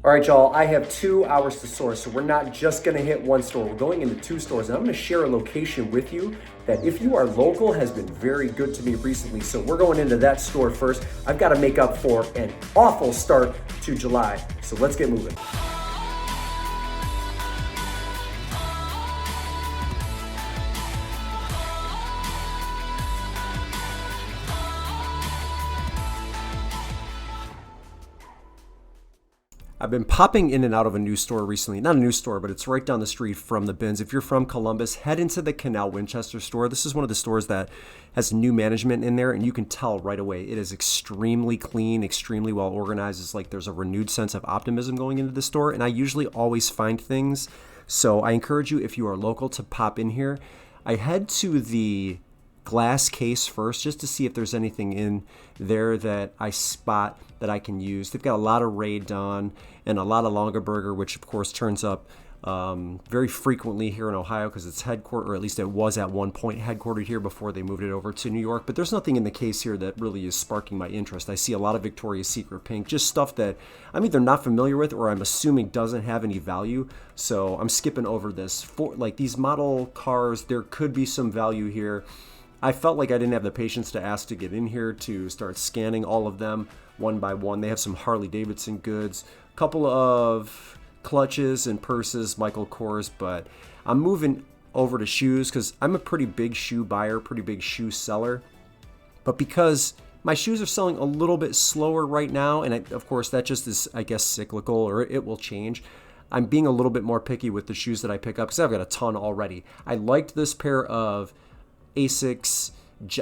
All right, y'all, I have 2 hours to source, so we're not just gonna hit one store. We're going into 2 stores, and I'm gonna share a location with you that, if you are local, has been very good to me recently. So we're going into that store first. I've got to make up for an awful start to July, so let's get moving. I've been popping in and out of a new store recently. Not a new store, but it's right down the street from the bins. If you're from Columbus, head into the Canal Winchester store. This is one of the stores that has new management in there, and you can tell right away. It is extremely clean, extremely well organized. It's like there's a renewed sense of optimism going into the store, and I usually always find things. So I encourage you, if you are local, to pop in here. I head to the glass case first just to see if there's anything in there that I spot that I can use. They've got a lot of Raid Dawn and a lot of Longaberger, which of course turns up very frequently here in Ohio because it's headquartered, or at least it was at one point headquartered here before they moved it over to New York. But there's nothing in the case here that really is sparking my interest. I see a lot of Victoria's Secret pink, just stuff that I'm either not familiar with or I'm assuming doesn't have any value. So I'm skipping over this. For like these model cars, there could be some value here. I felt like I didn't have the patience to ask to get in here to start scanning all of them one by one. They have some Harley Davidson goods, a couple of clutches and purses, Michael Kors, but I'm moving over to shoes because I'm a pretty big shoe buyer, pretty big shoe seller. But because my shoes are selling a little bit slower right now, and of course that just is, I guess, cyclical, or it will change. I'm being a little bit more picky with the shoes that I pick up because I've got a ton already. I liked this pair of Asics,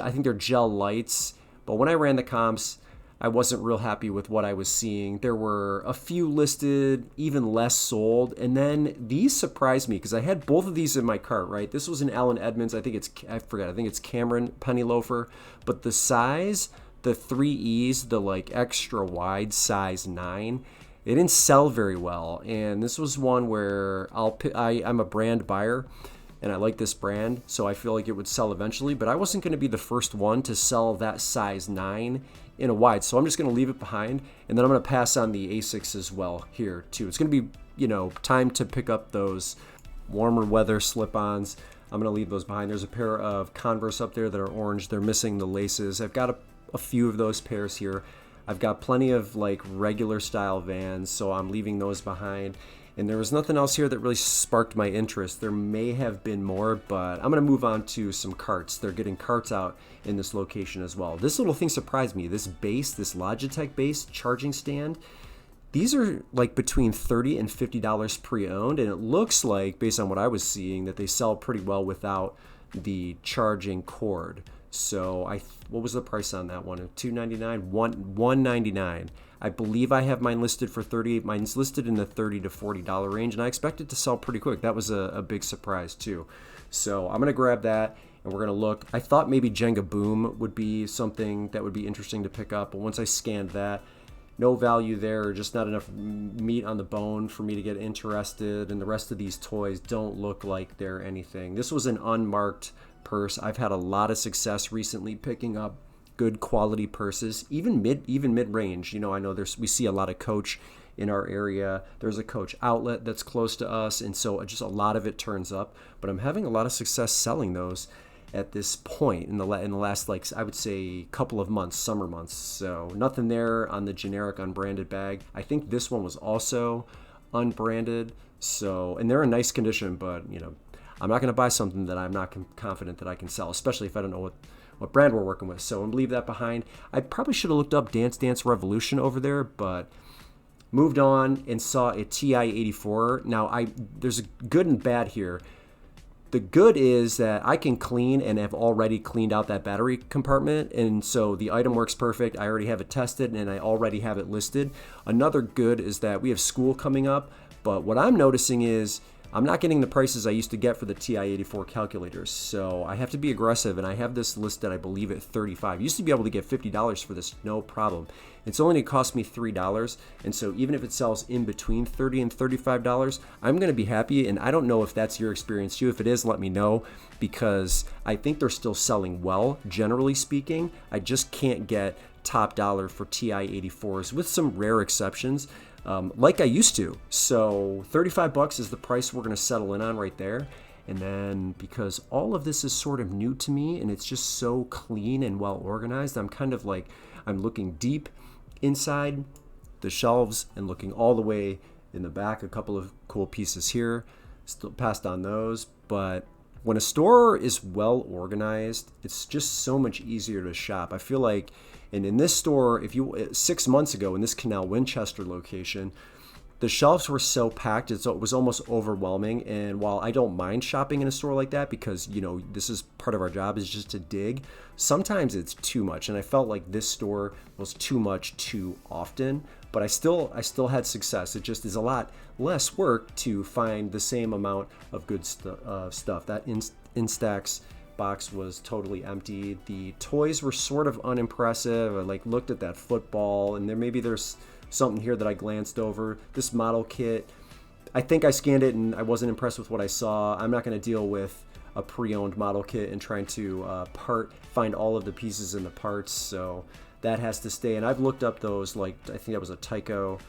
I think they're gel lights, but when I ran the comps, I wasn't real happy with what I was seeing. There were a few listed, even less sold, and then these surprised me because I had both of these in my cart, right? This was an Allen Edmonds, I think it's Cameron penny loafer, but the size, the 3Es, the like extra wide size 9, it didn't sell very well, and this was one where I'm a brand buyer, and I like this brand, so I feel like it would sell eventually, but I wasn't going to be the first one to sell that size 9 in a wide, so I'm just going to leave it behind, and then I'm going to pass on the Asics as well here too. It's going to be, time to pick up those warmer weather slip-ons. I'm going to leave those behind. There's a pair of Converse up there that are orange. They're missing the laces. I've got a few of those pairs here. I've got plenty of like regular style Vans, so I'm leaving those behind. And there was nothing else here that really sparked my interest. There may have been more, but I'm going to move on to some carts. They're getting carts out in this location as well. This little thing surprised me. This Logitech base charging stand, these are like between $30 and $50 pre-owned, and it looks like, based on what I was seeing, that they sell pretty well without the charging cord. So what was the price on that one? $299, $199. I believe I have mine listed for $38. Mine's listed in the $30 to $40 range, and I expect it to sell pretty quick. That was a big surprise too. So I'm gonna grab that, and we're gonna look. I thought maybe Jenga Boom would be something that would be interesting to pick up, but once I scanned that, no value there, or just not enough meat on the bone for me to get interested. And the rest of these toys don't look like they're anything. This was an unmarked purse. I've had a lot of success recently picking up good quality purses, even mid-range. I know we see a lot of Coach in our area. There's a Coach outlet that's close to us, and so just a lot of it turns up. But I'm having a lot of success selling those at this point in the last, like, I would say, couple of months, summer months. So nothing there on the generic unbranded bag. I think this one was also unbranded. So, and they're in nice condition, but I'm not going to buy something that I'm not confident that I can sell, especially if I don't know what brand we're working with. So I'm going to leave that behind. I probably should have looked up Dance Dance Revolution over there, but moved on and saw a TI-84. Now, there's a good and bad here. The good is that I can clean and have already cleaned out that battery compartment, and so the item works perfect. I already have it tested, and I already have it listed. Another good is that we have school coming up, but what I'm noticing is I'm not getting the prices I used to get for the TI-84 calculators, so I have to be aggressive, and I have this listed, I believe, at $35. Used to be able to get $50 for this, no problem. It's only going to cost me $3, and so even if it sells in between $30 and $35, I'm going to be happy, and I don't know if that's your experience too. If it is, let me know, because I think they're still selling well, generally speaking. I just can't get top dollar for TI-84s, with some rare exceptions. like I used to. So $35 is the price we're going to settle in on right there. And then because all of this is sort of new to me and it's just so clean and well organized, I'm kind of like, I'm looking deep inside the shelves and looking all the way in the back. A couple of cool pieces here, still passed on those. But when a store is well organized, it's just so much easier to shop. I feel like, and in this store, 6 months ago in this Canal Winchester location, the shelves were so packed, it was almost overwhelming. And while I don't mind shopping in a store like that because, this is part of our job is just to dig, sometimes it's too much. And I felt like this store was too much too often, but I still had success. It just is a lot less work to find the same amount of good stuff. That Instax box was totally empty. The toys were sort of unimpressive. I looked at that football, and there's something here that I glanced over. This model kit, I think I scanned it and I wasn't impressed with what I saw. I'm not going to deal with a pre-owned model kit and trying to find all of the pieces and the parts, so that has to stay. And I've looked up those, I think that was a Tyco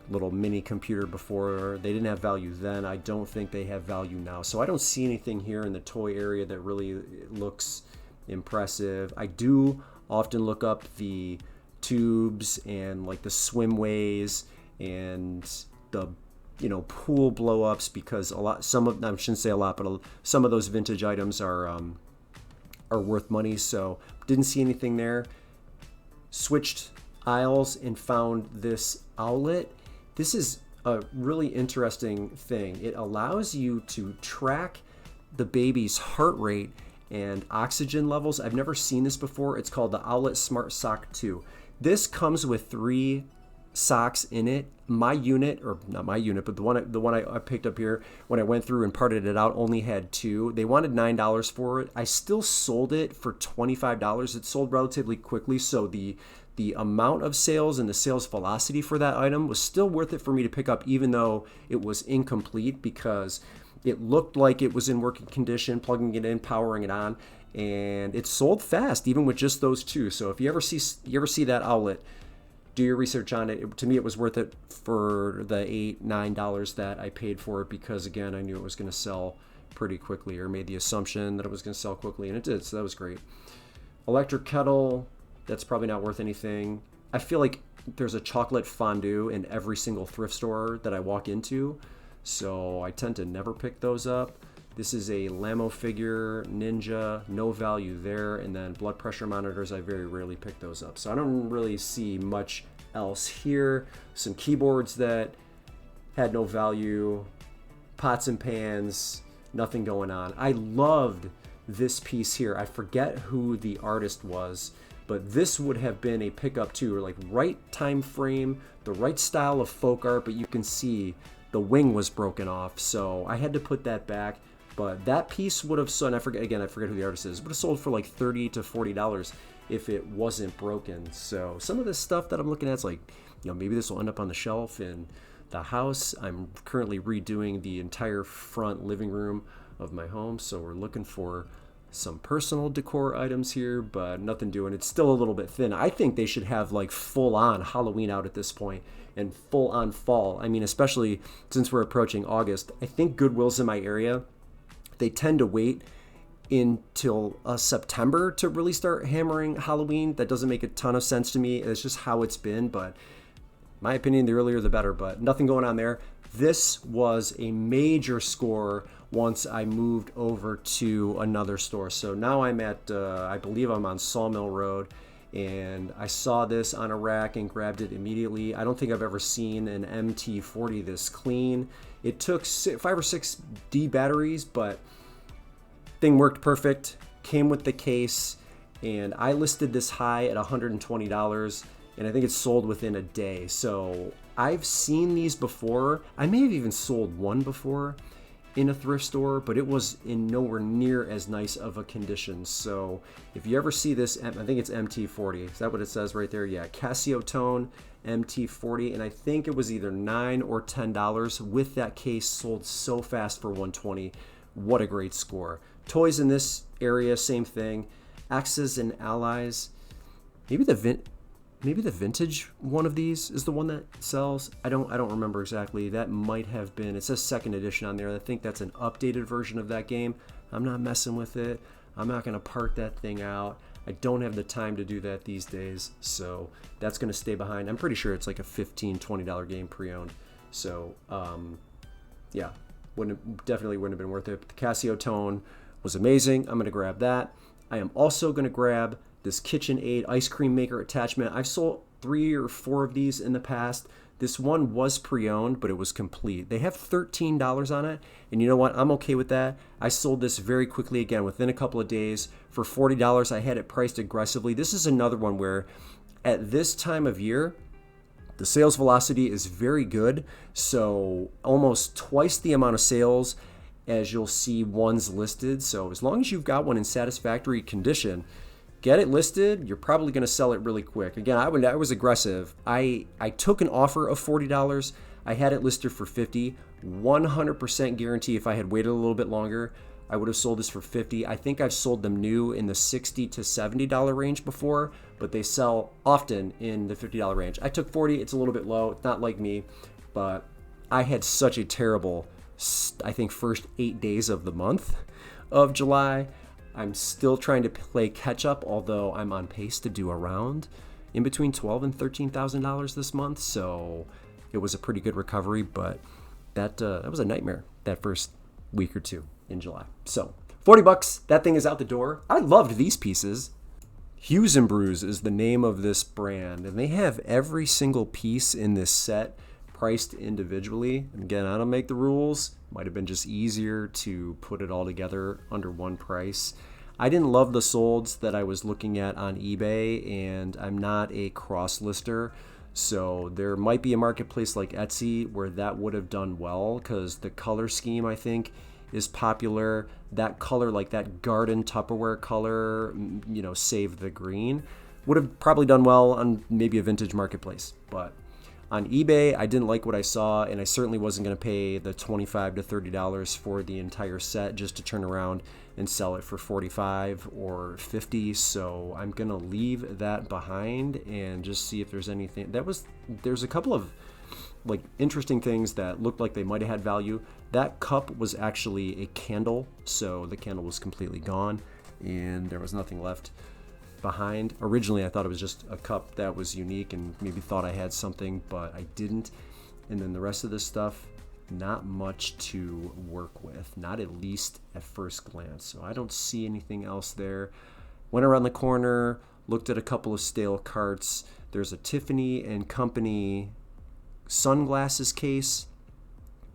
little mini computer before. They didn't have value then. I don't think they have value now. So I don't see anything here in the toy area that really looks impressive. I do often look up the tubes and the swimways and the pool blow-ups because I shouldn't say a lot, but some of those vintage items are worth money. So didn't see anything there. Switched aisles and found this outlet. This is a really interesting thing. It allows you to track the baby's heart rate and oxygen levels. I've never seen this before. It's called the Outlet Smart Sock 2. This comes with 3 socks in it. My unit, or not my unit, but the one I picked up here when I went through and parted it out only had 2. They wanted $9 for it. I still sold it for $25. It sold relatively quickly, so the amount of sales and the sales velocity for that item was still worth it for me to pick up, even though it was incomplete, because it looked like it was in working condition, plugging it in, powering it on, and it sold fast, even with just those 2. So if you ever see that outlet, do your research on it. To me, it was worth it for the $8, $9 that I paid for it, because again, I knew it was going to sell pretty quickly, or made the assumption that it was going to sell quickly, and it did. So that was great. Electric kettle, that's probably not worth anything. I feel like there's a chocolate fondue in every single thrift store that I walk into, so I tend to never pick those up. This is a Lamo figure, Ninja, no value there. And then blood pressure monitors, I very rarely pick those up. So I don't really see much else here. Some keyboards that had no value, pots and pans, nothing going on. I loved this piece here. I forget who the artist was, but this would have been a pickup too, or right time frame, the right style of folk art, but you can see the wing was broken off. So I had to put that back. But that piece would have sold, I forget who the artist is, would have sold for $30 to $40 if it wasn't broken. So some of this stuff that I'm looking at is maybe this will end up on the shelf in the house. I'm currently redoing the entire front living room of my home, so we're looking for some personal decor items here, but nothing doing. It's still a little bit thin. I think they should have full-on Halloween out at this point and full-on fall. I mean, especially since we're approaching August. I think Goodwill's in my area. They tend to wait until September to really start hammering Halloween. That doesn't make a ton of sense to me. It's just how it's been, but my opinion, the earlier the better, but nothing going on there. This was a major score once I moved over to another store. So now I'm at, I believe I'm on Sawmill Road, and I saw this on a rack and grabbed it immediately. I don't think I've ever seen an MT40 this clean. It took 5 or 6 D batteries, but thing worked perfect, came with the case, and I listed this high at $120, and I think it sold within a day. So I've seen these before. I may have even sold one before in a thrift store, but it was in nowhere near as nice of a condition. So if you ever see this, I think it's MT40. Is that what it says right there? Yeah, Casio Tone MT40, and I think it was either $9 or $10 with that case, sold so fast for $120. What a great score. Toys in this area, same thing. Axes and Allies. Maybe maybe the vintage one of these is the one that sells. I don't remember exactly. That might have been, it says second edition on there. I think that's an updated version of that game. I'm not messing with it. I'm not going to part that thing out. I don't have the time to do that these days, so that's going to stay behind. I'm pretty sure it's like a $15, $20 game pre-owned. So, yeah, definitely wouldn't have been worth it. But the Casio Tone was amazing. I'm going to grab that. I am also going to grab this KitchenAid ice cream maker attachment. I've sold 3 or 4 of these in the past. This one was pre-owned, but it was complete. They have $13 on it, and you know what? I'm okay with that. I sold this very quickly, again, within a couple of days. For $40, I had it priced aggressively. This is another one where at this time of year, the sales velocity is very good, so almost twice the amount of sales as you'll see ones listed. So as long as you've got one in satisfactory condition, get it listed. You're probably going to sell it really quick. Again, I was aggressive. I took an offer of $40. I had it listed for $50. 100% guarantee if I had waited a little bit longer, I would have sold this for $50. I think I've sold them new in the $60 to $70 range before, but they sell often in the $50 range. I took $40. It's a little bit low. It's not like me, but I had such a terrible, I think, first 8 days of the month of July. I'm still trying to play catch up, although I'm on pace to do around in between $12,000 and $13,000 this month. So it was a pretty good recovery, but that was a nightmare that first week or two in July. So $40, that thing is out the door. I loved these pieces. Hughes and Brews is the name of this brand, and they have every single piece in this set priced individually. And again, I don't make the rules. Might have been just easier to put it all together under one price. I didn't love the solds that I was looking at on eBay, and I'm not a cross lister. So there might be a marketplace like Etsy where that would have done well, because the color scheme, I think, is popular. That color, like that garden Tupperware color, save the green, would have probably done well on maybe a vintage marketplace. But on eBay, I didn't like what I saw, and I certainly wasn't going to pay the $25 to $30 for the entire set just to turn around and sell it for $45 or $50. So I'm going to leave that behind and just see if there's anything. There's a couple of like interesting things that looked like they might have had value. That cup was actually a candle, so the candle was completely gone, and there was nothing left behind. Originally, I thought it was just a cup that was unique and maybe thought I had something, but I didn't. And then the rest of this stuff, not much to work with, not at least at first glance. So I don't see anything else there. Went around the corner, looked at a couple of stale carts. There's a Tiffany and Company sunglasses case.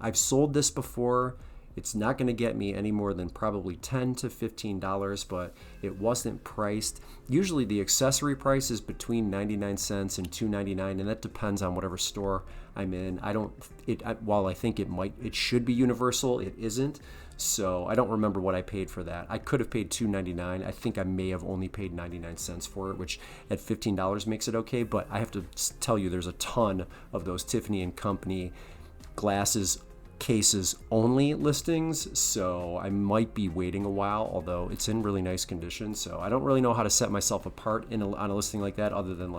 I've sold this before. It's not going to get me any more than probably $10 to $15, but it wasn't priced. Usually the accessory price is between 99 cents and $2.99, and that depends on whatever store I'm in. While I think it should be universal, it isn't. So I don't remember what I paid for that. I could have paid $2.99. I think I may have only paid 99 cents for it, which at $15 makes it okay. But I have to tell you, there's a ton of those Tiffany and Company glasses cases only listings, so I might be waiting a while, although it's in really nice condition. So I don't really know how to set myself apart on a listing like that, other than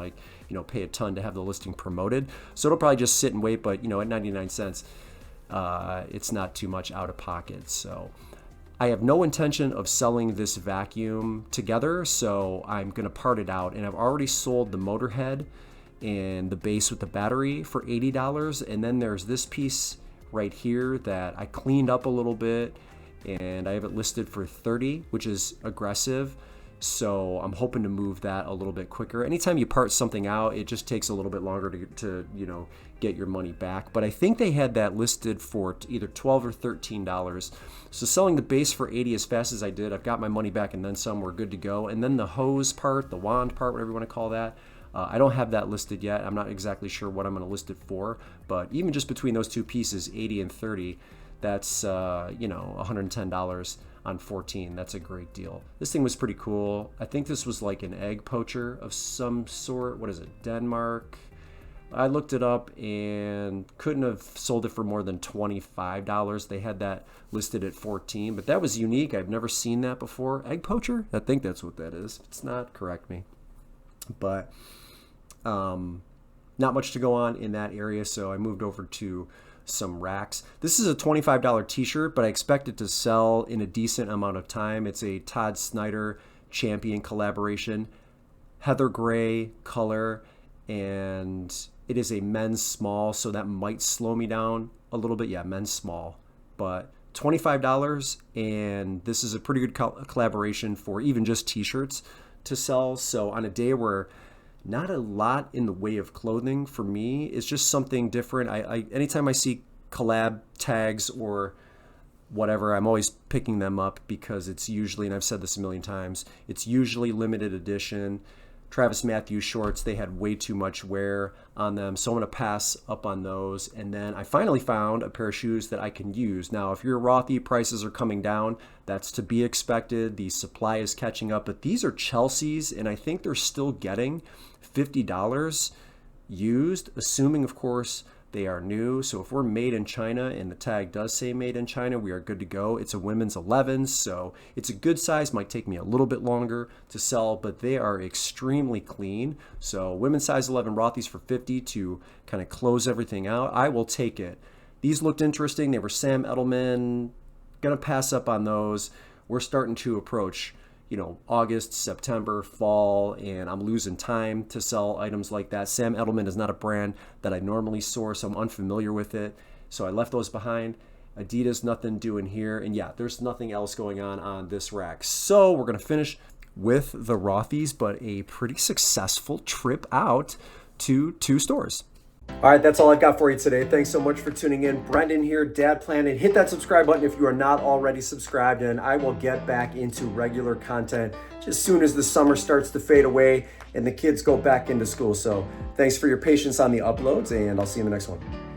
pay a ton to have the listing promoted. So it'll probably just sit and wait, but at 99 cents, it's not too much out of pocket. So I have no intention of selling this vacuum together, so I'm going to part it out. And I've already sold the motor head and the base with the battery for $80. And then there's this piece right here that I cleaned up a little bit, and I have it listed for $30, which is aggressive. So I'm hoping to move that a little bit quicker. Anytime you part something out, it just takes a little bit longer to get your money back. But I think they had that listed for either $12 or $13. So selling the base for $80 as fast as I did, I've got my money back and then some. We're good to go. And then the hose part, the wand part, whatever you want to call that, I don't have that listed yet. I'm not exactly sure what I'm going to list it for, but even just between those two pieces, 80 and 30, that's $110 on 14. That's a great deal. This thing was pretty cool. I think this was like an egg poacher of some sort. What is it? Denmark. I looked it up and couldn't have sold it for more than $25. They had that listed at 14, but that was unique. I've never seen that before. Egg poacher? I think that's what that is. If it's not, correct me. But Not much to go on in that area, so I moved over to some racks. This is a $25 t-shirt, but I expect it to sell in a decent amount of time. It's a Todd Snyder Champion collaboration, heather gray color, and it is a men's small, so that might slow me down a little bit. Yeah, men's small, but $25, and this is a pretty good collaboration for even just t-shirts to sell. So on a day where not a lot in the way of clothing for me, it's just something different. I anytime I see collab tags or whatever, I'm always picking them up because it's usually, and I've said this a million times, it's usually limited edition. Travis Matthews shorts, they had way too much wear on them, so I'm going to pass up on those. And then I finally found a pair of shoes that I can use. Now, if you're a Rothy, prices are coming down. That's to be expected. The supply is catching up, but these are Chelsea's, and I think they're still getting $50 used, assuming, of course, they are new. So if we're made in China and the tag does say made in China, we are good to go. It's a women's 11, so it's a good size. Might take me a little bit longer to sell, but they are extremely clean. So women's size 11 Rothys for 50 to kind of close everything out. I will take it. These looked interesting. They were Sam Edelman. Gonna pass up on those. We're starting to approach, August, September, fall, and I'm losing time to sell items like that. Sam Edelman is not a brand that I normally source. I'm unfamiliar with it, so I left those behind. Adidas, nothing doing here, and yeah, there's nothing else going on this rack. So we're gonna finish with the Rothys, but a pretty successful trip out to 2 stores. All right, that's all I've got for you today. Thanks so much for tuning in. Brendan here, Dad Planet. Hit that subscribe button if you are not already subscribed, and I will get back into regular content just as soon as the summer starts to fade away and the kids go back into school. So thanks for your patience on the uploads, and I'll see you in the next one.